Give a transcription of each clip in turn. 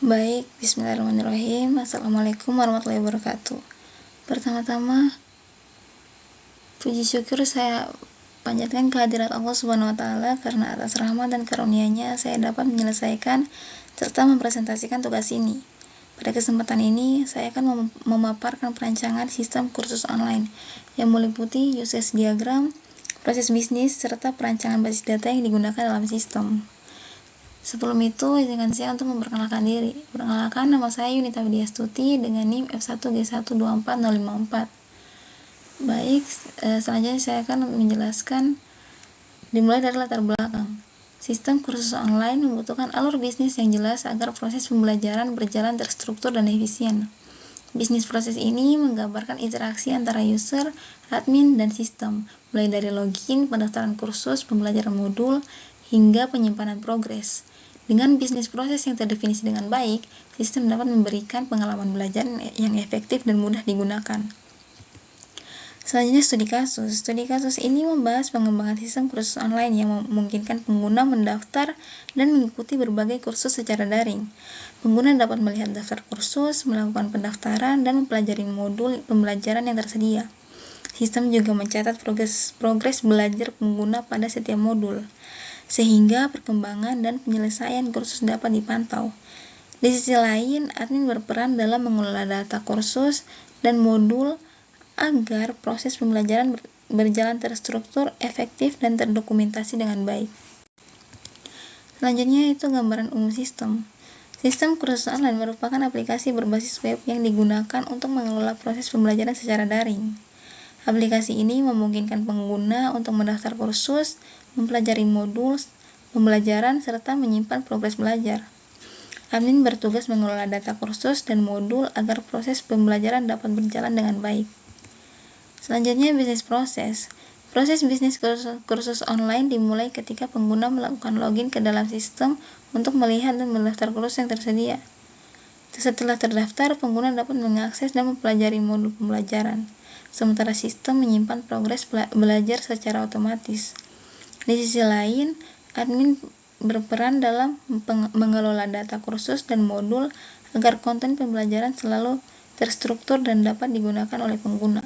Baik, bismillahirrahmanirrahim. Assalamualaikum warahmatullahi wabarakatuh. Pertama-tama, puji syukur saya panjatkan kehadirat Allah Subhanahu wa taala karena atas rahmat dan karunia-Nya saya dapat menyelesaikan serta mempresentasikan tugas ini. Pada kesempatan ini, saya akan memaparkan perancangan sistem kursus online yang meliputi use case diagram, proses bisnis, serta perancangan basis data yang digunakan dalam sistem. Sebelum itu, izinkan saya untuk memperkenalkan diri. Perkenalkan, nama saya Yunita Widya Stuti dengan NIM F1G124054. Baik, selanjutnya saya akan menjelaskan dimulai dari latar belakang. Sistem kursus online membutuhkan alur bisnis yang jelas agar proses pembelajaran berjalan terstruktur dan efisien. Bisnis proses ini menggambarkan interaksi antara user, admin, dan sistem, mulai dari login, pendaftaran kursus, pembelajaran modul, hingga penyimpanan progres. Dengan bisnis proses yang terdefinisi dengan baik, sistem dapat memberikan pengalaman belajar yang efektif dan mudah digunakan. Selanjutnya, studi kasus. Studi kasus ini membahas pengembangan sistem kursus online yang memungkinkan pengguna mendaftar dan mengikuti berbagai kursus secara daring. Pengguna dapat melihat daftar kursus, melakukan pendaftaran, dan mempelajari modul pembelajaran yang tersedia. Sistem juga mencatat progres belajar pengguna pada setiap modul, sehingga perkembangan dan penyelesaian kursus dapat dipantau. Di sisi lain, admin berperan dalam mengelola data kursus dan modul agar proses pembelajaran berjalan terstruktur, efektif, dan terdokumentasi dengan baik. Selanjutnya itu gambaran umum sistem. Sistem kursus online merupakan aplikasi berbasis web yang digunakan untuk mengelola proses pembelajaran secara daring. Aplikasi ini memungkinkan pengguna untuk mendaftar kursus, mempelajari modul pembelajaran, serta menyimpan progres belajar. Admin bertugas mengelola data kursus dan modul agar proses pembelajaran dapat berjalan dengan baik. Selanjutnya, bisnis proses. Proses bisnis kursus online dimulai ketika pengguna melakukan login ke dalam sistem untuk melihat dan mendaftar kursus yang tersedia. Setelah terdaftar, pengguna dapat mengakses dan mempelajari modul pembelajaran, sementara sistem menyimpan progres belajar secara otomatis. Di sisi lain, admin berperan dalam mengelola data kursus dan modul agar konten pembelajaran selalu terstruktur dan dapat digunakan oleh pengguna.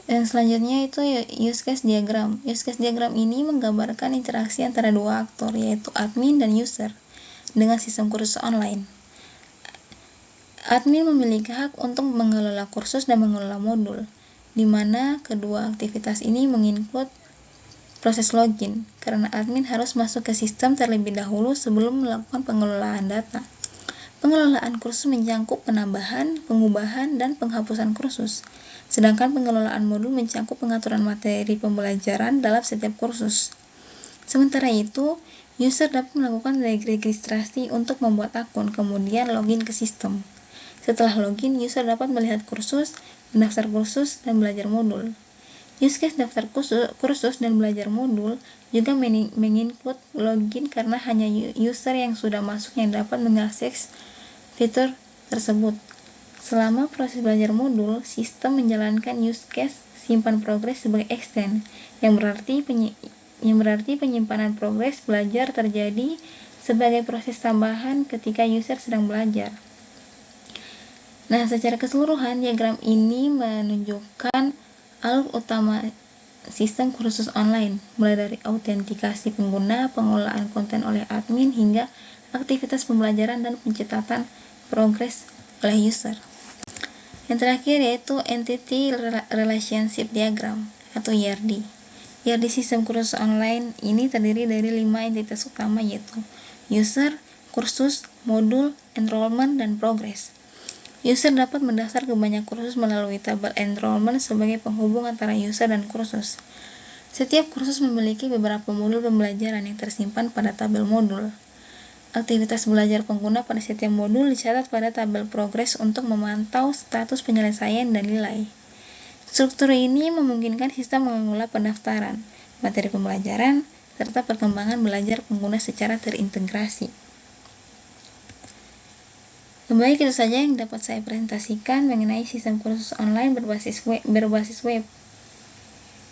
Dan selanjutnya itu use case diagram. Use case diagram ini menggambarkan interaksi antara dua aktor, yaitu admin dan user, dengan sistem kursus online. Admin memiliki hak untuk mengelola kursus dan mengelola modul, di mana kedua aktivitas ini menginput proses login, karena admin harus masuk ke sistem terlebih dahulu sebelum melakukan pengelolaan data. Pengelolaan kursus mencakup penambahan, pengubahan, dan penghapusan kursus, sedangkan pengelolaan modul mencakup pengaturan materi pembelajaran dalam setiap kursus. Sementara itu, user dapat melakukan registrasi untuk membuat akun, kemudian login ke sistem. Setelah login, user dapat melihat kursus, mendaftar kursus, dan belajar modul. Use case daftar kursus dan belajar modul juga menginput login karena hanya user yang sudah masuk yang dapat mengakses fitur tersebut. Selama proses belajar modul, sistem menjalankan use case simpan progres sebagai extend, yang berarti penyimpanan progres belajar terjadi sebagai proses tambahan ketika user sedang belajar. Nah, secara keseluruhan, diagram ini menunjukkan alur utama sistem kursus online, mulai dari autentikasi pengguna, pengelolaan konten oleh admin, hingga aktivitas pembelajaran dan pencatatan progres oleh user. Yang terakhir yaitu Entity Relationship Diagram atau ERD. ERD sistem kursus online ini terdiri dari 5 entitas utama, yaitu user, kursus, modul, enrollment, dan progress. User dapat mendaftar ke banyak kursus melalui tabel enrollment sebagai penghubung antara user dan kursus. Setiap kursus memiliki beberapa modul pembelajaran yang tersimpan pada tabel modul. Aktivitas belajar pengguna pada setiap modul dicatat pada tabel progres untuk memantau status penyelesaian dan nilai. Struktur ini memungkinkan sistem mengelola pendaftaran, materi pembelajaran, serta perkembangan belajar pengguna secara terintegrasi. Baik, itu saja yang dapat saya presentasikan mengenai sistem kursus online berbasis web.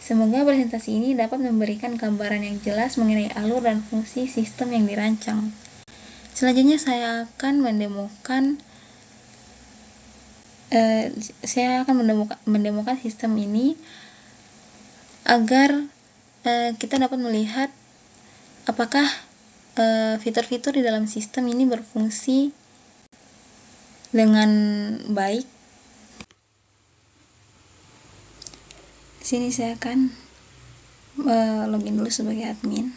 Semoga presentasi ini dapat memberikan gambaran yang jelas mengenai alur dan fungsi sistem yang dirancang. Selanjutnya saya akan mendemokan sistem ini agar kita dapat melihat apakah fitur-fitur di dalam sistem ini berfungsi dengan baik. Di sini saya akan login dulu sebagai admin.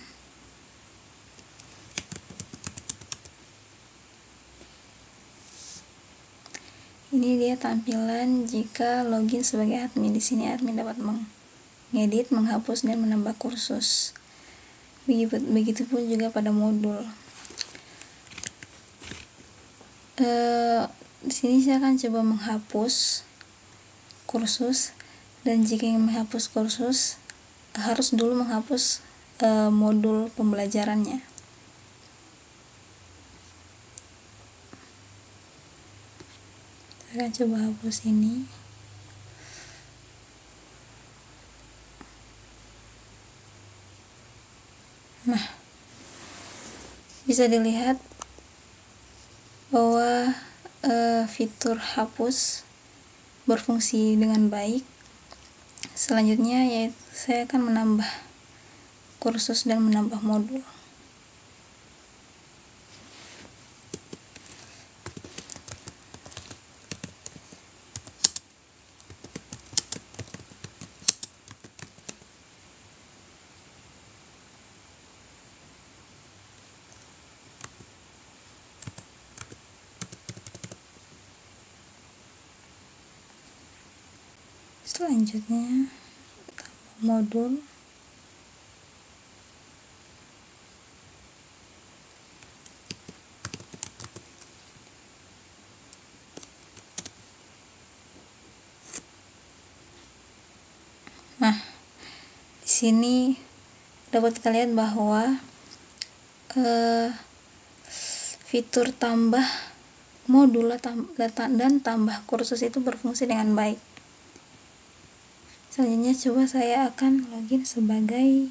Ini dia tampilan jika login sebagai admin. Di sini admin dapat mengedit, menghapus, dan menambah kursus. Begitupun juga pada modul. Di sini saya akan coba menghapus kursus, dan jika ingin menghapus kursus harus dulu menghapus modul pembelajarannya. Saya akan coba hapus ini. Nah, bisa dilihat bahwa fitur hapus berfungsi dengan baik. Selanjutnya yaitu saya akan menambah kursus dan menambah modul. Selanjutnya tambah modul. Nah, di sini dapat kita lihat bahwa fitur tambah modul dan tambah kursus itu berfungsi dengan baik. Selanjutnya coba saya akan login sebagai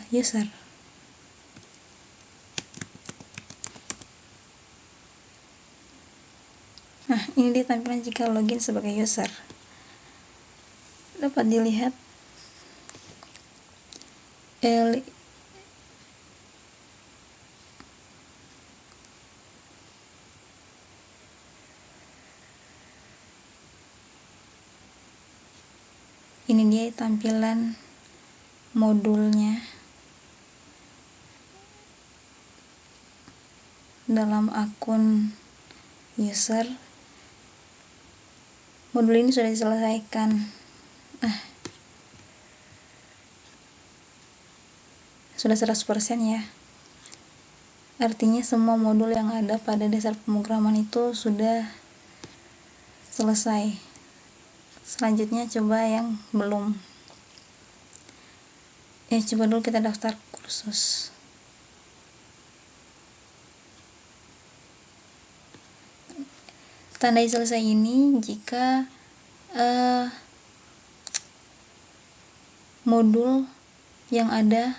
user. Nah, ini dia tampilan jika login sebagai user. Dapat dilihat ini dia tampilan modulnya dalam akun user. Modul ini sudah diselesaikan. Sudah 100% ya. Artinya semua modul yang ada pada dasar pemrograman itu sudah selesai. Selanjutnya coba yang belum. Coba dulu kita daftar kursus. Tandai selesai ini jika modul yang ada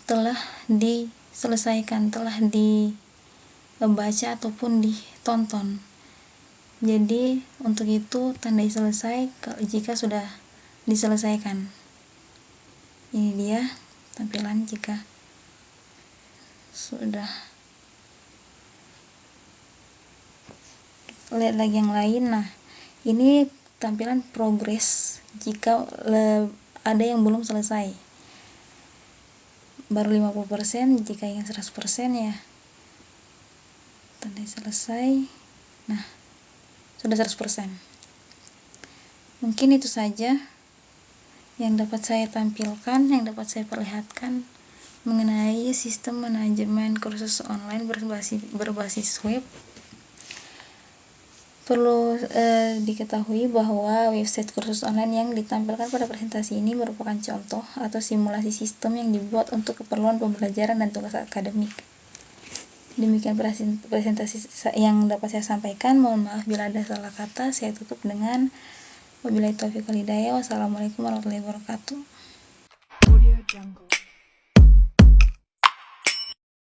telah diselesaikan, telah dibaca ataupun ditonton. Jadi untuk itu tandai selesai jika sudah diselesaikan. Ini dia tampilan jika sudah. Lihat lagi yang lain. Nah, ini tampilan progres jika ada yang belum selesai. Baru 50%, jika ingin 100% ya. Tandai selesai. Nah, sudah 100%. Mungkin itu saja yang dapat saya tampilkan, yang dapat saya perlihatkan mengenai sistem manajemen kursus online berbasis web. Perlu diketahui bahwa website kursus online yang ditampilkan pada presentasi ini merupakan contoh atau simulasi sistem yang dibuat untuk keperluan pembelajaran dan tugas akademik. Demikian presentasi yang dapat saya sampaikan. Mohon maaf bila ada salah kata. Saya tutup dengan wabillahi taufiq wal hidayah. Wassalamualaikum warahmatullahi wabarakatuh.